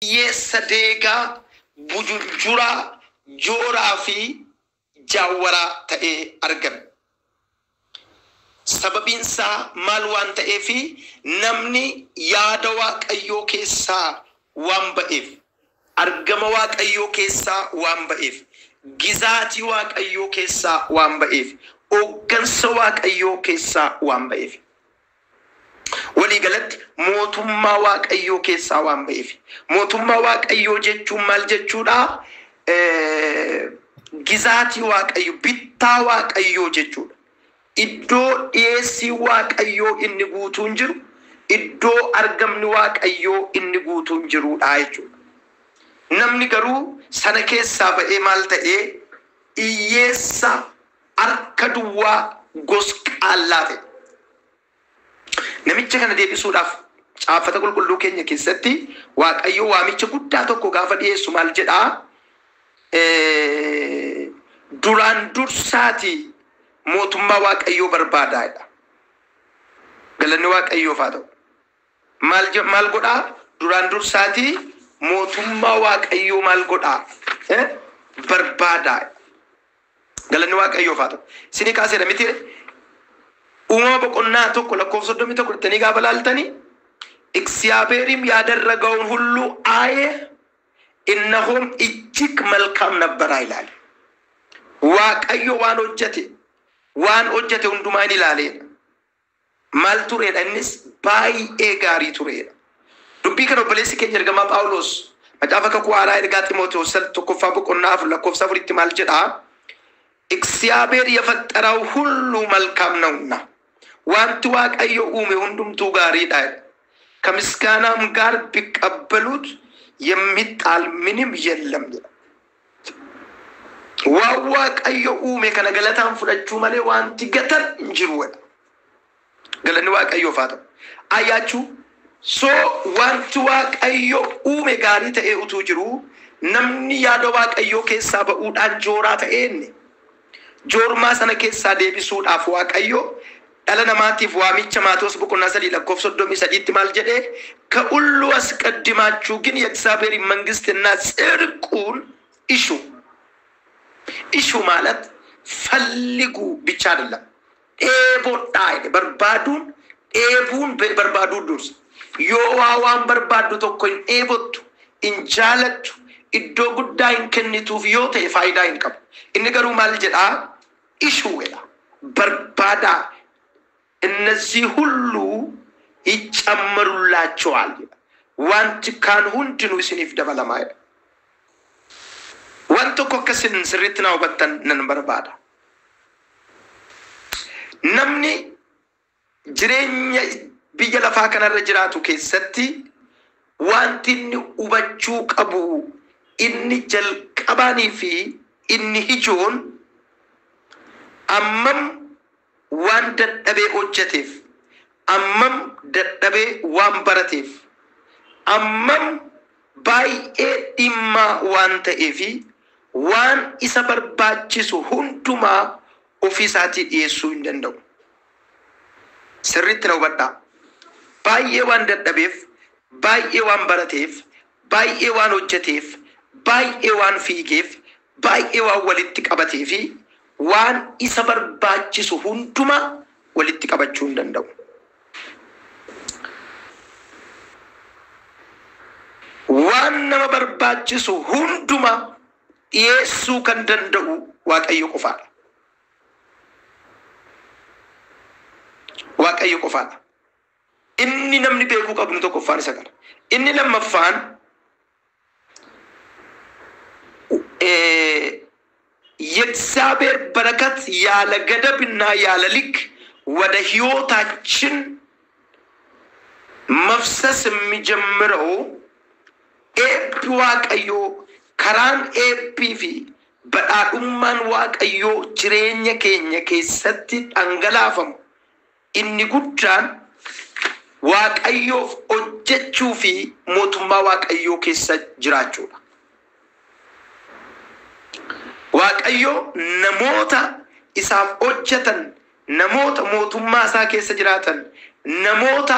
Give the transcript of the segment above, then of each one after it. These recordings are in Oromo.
Yesadega bujujura jorafi jawara ta'e argame. Sababinsa maal waan ta'eefi namni yaada Waaqayyoo keessaa waan ba'eef, argama Waaqayyoo keessaa waan ba'eef, gizaatii Waaqayyoo keessaa waan ba'eef, hooggansa Waaqayyoo keessaa waan ba'eef. Walii galatti mootummaa Waaqayyoo keessaa waan ba'eef. Mootummaa Waaqayyoo jechuun maal jechuudha? Gizaatii Waaqayyoo, bittaa Waaqayyoo jechuudha. Iddoo dhiyeessii Waaqayyoo inni guutuun jiru, iddoo argamni Waaqayyoo inni guutuun jirudha jechuudha. Namni garuu sana keessaa ba'ee maal ta'ee hiyyeessa harka duwwaa gosqaallaa ta'e. Namicha kana deebisuudhaaf caafata qulqulluu keenya keessatti Waaqayyo waamicha guddaa tokko gaafa dhiyeessu maal jedhaa? Duraan dursaati mootummaa Waaqayyoo barbaadaadha. Galanni Waaqayyoof haa ta'u. Maal godhaa? Duraan dursaati mootummaa Waaqayyoo maal godhaa? Barbaadaadha. Galanni Waaqayyoof haa ta'u. Isin kaasee miti uumama boqonnaa tokko lakkoofsa 31 gaafa laaltanii እግዚአብሔርም ያደረገውን ሁሉ አየ እነሆም እጅግ መልካም ነበር ይላል። Waaqayyo waan hojjete hundumaan ilaaleedha. Maal tureedha innis? Baay'ee gaarii tureedha. Dubbii kana obboleessi keenya ergamaa Phaawulos macaafa kakuu haaraa ergaa Xiimotewos tokkoffaa boqonnaa 4 lakkoofsa 4tti maal jedhaa? እግዚአብሔር የፈጠረው ሁሉ መልካም ነውና ዋንቱ Waaqayyo uume hundumtuu gaariidha. ከምስጋናም ጋር ቢቀበሉት የሚጣል ምንም የለም ይላል። Waaqayyo uume kana galataan fudhachuu malee wanti gatan hin jiru. Galanni Waaqayyoof haa ta'u. Ayyaachuu wanti Waaqayyo uume gaarii ta'ee utuu jiru namni yaada Waaqayyoo keessaa ba'uudhaan jooraa ta'een joormaa sana keessaa deebisuudhaaf Waaqayyo dhala namaatiif waamicha Maatewos boqonnaa 3 lakkoofsa 33tti maal jedhee? ከሁሉ አስቀድማችሁ ግን የእግዚአብሔርን መንግስትና ጽድቁን እሹ። እሹ ማለት ፈልጉ ብቻ አይደለም። ኤቦዳ በርባዱን ኤቡን በርባዱ ዱርስ ዮዋዋን በርባዱ ተኮኝ ኤቦቱ እንጃለቱ ኢዶ ጉዳይን ከኒቱፍ ዮቴ ፋይዳ ይንቀም እንገሩ ማል ጀዳ እሹ ወላ በርባዳ እነዚህ ሁሉ ይጨመሩላችኋል። ዋንት ካን ሁንድኑ ሲኒፍ ደበለማይ wanto kokkasin sirritna hubattan nan barbaada. Namni jireenya biyya lafaa kanarra jiraatu keessatti wanti inni hubachuu qabu inni jalqabaanii fi inni ijoon ammam waan dadhabee hojjeteef, ammam dadhabee waan barateef, ammam baay'ee dhimma waan ta'eefi waan isa barbaachisu hundumaa ofiisaatii dhiyeessuu hin danda'u. Sirriitti na hubadhaa. Baay'ee waan dadhabeef, baay'ee waan barateef, baay'ee waan hojjeteef, baay'ee waan fiigeef, baay'ee waan walitti qabateefi waan isa barbaachisu hundumaa walitti qabachuu hin danda'u. Waan nama barbaachisu hundumaa dhiyeessuu kan danda'u Waaqayyo qofaadha. Waaqayyo qofaadha. Inni namni beekuu qabnu tokkoffaan isa kana. Inni lammaffaan የእግዚአብሔር በረከት ያለ ገደብና ያለ ልክ ወደ ህይወታችን መፍሰስ የሚጀምረው ኤቢ Waaqayyo karaan eebbii fi badhaadhummaan Waaqayyoo jireenya keenya keessatti dhangalaafamu inni guddaan Waaqayyoof hojjechuu fi mootummaa Waaqayyoo keessa jiraachuudha. Waaqayyo namoota isaaf hojjetan, namoota mootummaa isaa keessa jiraatan, namoota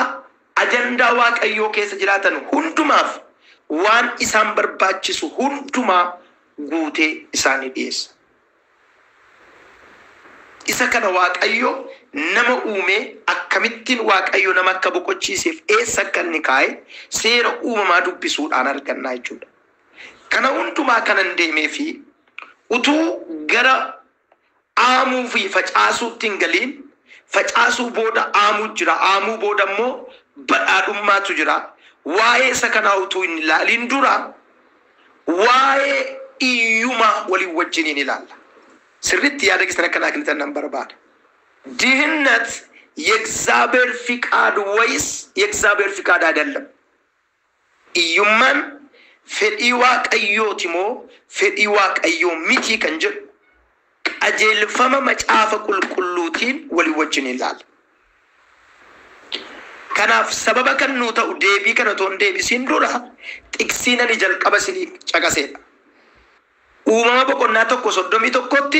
ajandaa Waaqayyoo keessa jiraatan hundumaaf waan isaan barbaachisu hundumaa guutee isaanii dhiyeessa. Isa kana Waaqayyo nama uume akkamittiin Waaqayyo nama akka boqochiiseef eessa akka inni kaa'e seera uumamaa dubbisuudhaan argannaa jechuudha. Kana hundumaa kanan deemee fi utuu gara aamuu fi facaasuutti hin galiin facaasuu booda aamuu jira. Aamuu booda immoo badhaadhummaatu jira. Waa'ee isa kanaa utuu hin ilaaliin dura waa'ee iyyumaa waliin wajjiniin ilaalla. ስርት ያደግስተን ከናክንተን ነበር ባድ ድህነት የእግዚአብሔር ፍቃድ ወይስ የእግዚአብሔር ፍቃድ አይደለም? ኢዩማን ፈዲዋ ቀዮቲሞ ፈዲዋ ቀዮ ሚቲ ከንጀ አጀል ፈመ መጫፈ ቁልቁሉቲን ወሊወጅን ይላል ከናፍ ሰበበ ከኑ ተው ዴቢ ከነቶን ዴቢ ሲንዱራ ጥቅሲነን ይጀልቀበስኒ ጨቀሴ uumama boqonnaa tokko 31tti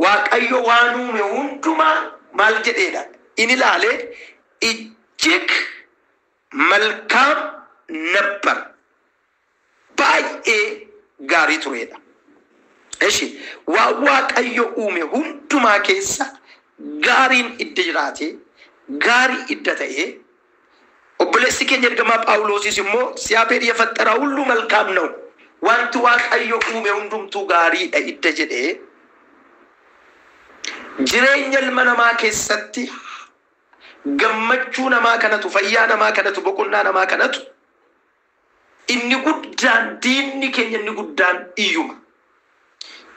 Waaqayyo waan uume hundumaa maal jedheedha inni ilaalee እጅግ መልካም ነበር baay'ee gaarii tureedha. እሺ Waaqayyo uume hundumaa keessa gaariin idda jiraate gaarii idda ta'e obboleessi keenya ergamaa Phaawulosis immoo siyaafeer የፈጠረው ሁሉ መልካም ነው wanti Waaqayyo uume hundumtuu gaariidha idda jedhee jireenya ilma namaa keessatti gammachuu namaa kanatu fayyaa namaa kanatu boqonnaa namaa kanatu inni guddaan diinni keenya inni guddaan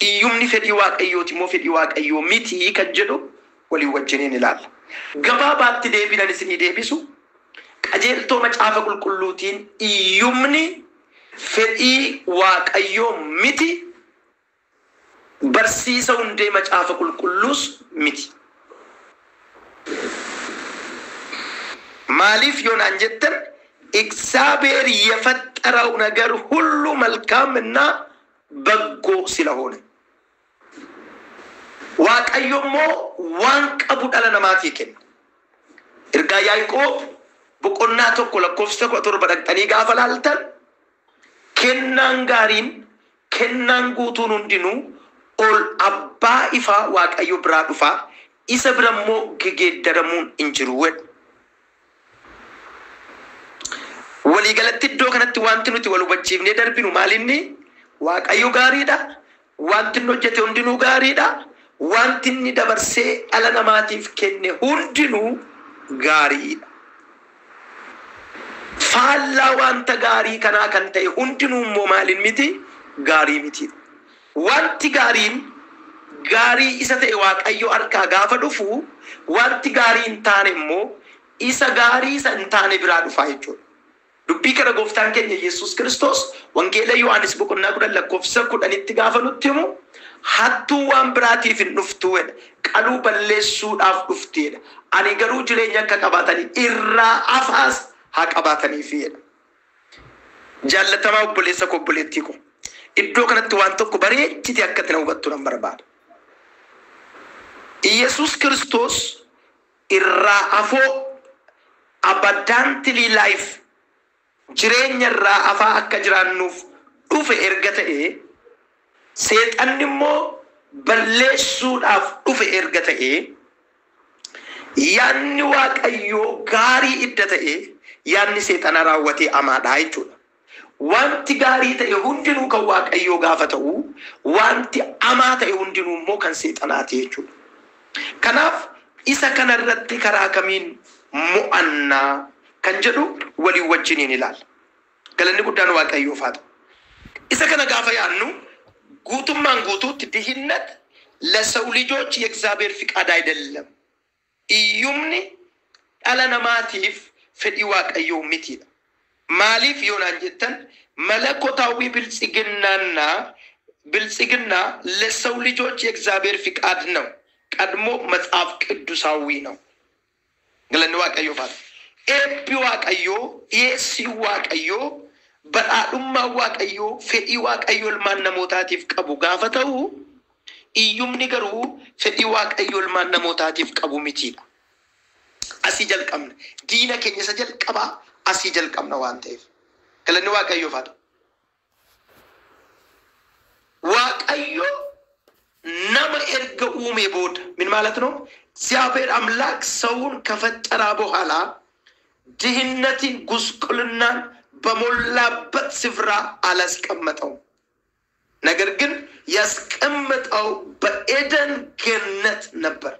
iyyumni fedhii Waaqayyooti moo fedhii Waaqayyoo miti kan jedhu walii wajjiniin ilaalla. Gabaabaatti deebinan isinii deebisu qajeeltoo macaafa qulqulluutiin iyyumni fedhii Waaqayyoo miti barsiisa hundee macaafa qulqulluus miti. ማሊፍ ዮናን ጀተን እግዚአብሔር የፈጠረው ነገር ሁሉ መልካምና በጎ ስለሆነ Waaqayyomo waan qabu dhala namaati kenna. Erga Yaaqoob boqonnaa tokko lakkoofsa 17 dhaqxanii gaafa laaltan kennaan gaariin kennaan guutuun hundinuu ol abbaa ifaa Waaqayyo biraa dhufa isa birammoo gegeeddaramuun hin jiru. Waliigalatti iddoo kanatti wanti nuti wal hubachiifnee darbinu maalinni Waaqayyo gaariidha, wanti inni hojjete hundinuu gaariidha, wanti inni dabarsee dhala namaatiif kenne hundinuu gaariidha. Faallaa wanta gaarii kanaa kan ta'e hundinuu immoo maalin miti gaarii miti. Wanti gaariin gaarii isa ta'e Waaqayyo harkaa gaafa dhufu wanti gaarii hin taane immoo isa gaarii isa hin taane biraa dhufa jechuudha. Dubbii kana gooftaan keenya Yesuus Kiristoos wangeela Yohaannis boqonnaa 10 lakkoofsa 10tti gaafa nutti himu hattuu waan biraatiif hin dhuftuudha, qaluu balleessuudhaaf dhufteedha. Ani garuu jireenya akka qabaatanii irraa afaas haa qabaataniifidha. Jaallatamaa obboleessa koo obboleettii koo iddoo kanatti waan tokko bareechiti akka itti hubattu nan barbaada. Yesuus Kiristoos irraa afoo abundantly life jireenya irraa afaa akka jiraannuuf dhufe erga ta'e seexanni immoo balleessuudhaaf dhufe erga ta'e yaanni Waaqayyoo gaarii idda ta'e yaanni seexana raawwatee amaadha jechuudha. Wanti gaarii ta'e hundinuu kan Waaqayyoo gaafa ta'u wanti amaa ta'e hundinuu immoo kan seexanaati jechuudha. Kanaaf isa kanarratti karaa kamiin mo'annaa kan jedhu walii wajjiniin ilaalla. Galanni guddaan Waaqayyoof haa ta'u. Isa kana gaafa yaannu ጉቱማን ጉቱት ድህነት ለሰው ልጆች የእግዚአብሔር ፍቃድ አይደለም። ኢዩምኒ አለነማቲፍ ፈዲዋ ቀዩ ሚቲ ማሊፍ ዮናን ጀተን መለኮታዊ ብልጽግና ለሰው ልጆች የእግዚአብሔር ፍቃድ ነው። ቀድሞ መጽሐፍ ቅዱሳዊ ነው። ገለንዋ ቀዩ ፋት ኤፒዋ ቀዩ የሲዋ ቀዩ badhaadhummaa Waaqayyoo fedhii Waaqayyoo ilmaan namootaatiif qabu gaafa ta'u iyyumni garuu fedhii Waaqayyoo ilmaan namootaatiif qabu mitiidha. Asii jalqabna diina keenya isa jalqabaa asii jalqabna waan ta'eef galanni Waaqayyoof haa ta'u. ከኡሜ ቦድ ምን ማለት ነው? እግዚአብሔር አምላክ ሰውን ከፈጠረ በኋላ ድህነትን ጉስቁልናን በሞላበት ስፍራ አላስቀመጠው። ነገር ግን ያስቀመጠው በኤደን ገነት ነበር።